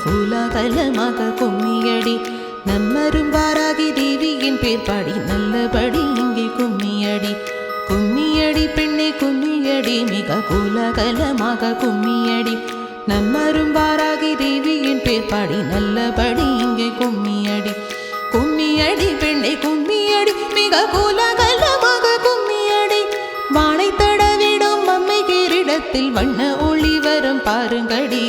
கோலாகலமாக கும்மியடி நம்மரும் வாராகி தேவியின் பேர் பாடி நல்லபடி இங்கே கும்மியடி கும்மியடி பெண்ணே கும்மியடி மிக கோலாகலமாக கும்மியடி நம்மரும் வாராகி தேவியின் பேர் பாடி நல்லபடி இங்கே கும்மியடி கும்மியடி பெண்ணே கும்மியடி மிக கோலாகலமாக கும்மியடி வானை தடவிடும் அம்மை கிரீடத்தில் வண்ண ஒளி வரும் பாருங்கடி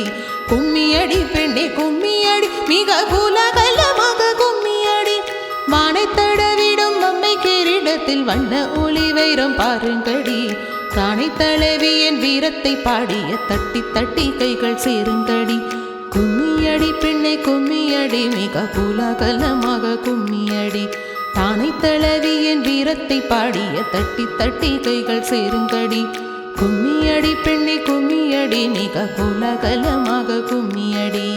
கும்மியடி பெண்ணே கும்மியடி மிக கோலாகலமாக கும்மியடி வானை தடவிடும் அம்மை கிரீடத்தில் வண்ண ஒளி வைரம் பாருங்கடி காணை தலைவியின் வீரத்தை பாடிய தட்டி தட்டி கைகள் சேருங்கடி கும்மியடி பெண்ணை கும்மியடி மிக கோலாகலமாக கும்மியடி தானை தலைவியின் வீரத்தை பாடிய தட்டி தட்டி கைகள் சேருங்கடி கும்மியடி பெண்ணை கும்மியடி மிக கோலாகலமாக கும்மியடி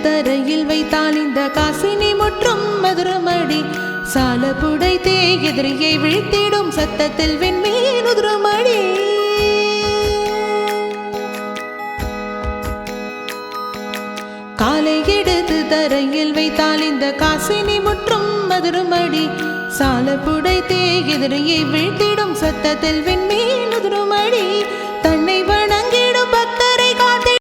தரையில் வைத்தால் இந்த காசினி முற்றும் மதுரமடி சால புடைத்தே எதிரியை வீழ்த்திடும் சத்தத்தில் விண்மீன் உதிரமடி காலை எடுத்து தரையில் வைத்தால் இந்த காசினி முற்றும் மதுரமடி சால புடைத்தே எதிரியை வீழ்த்திடும் சத்தத்தில்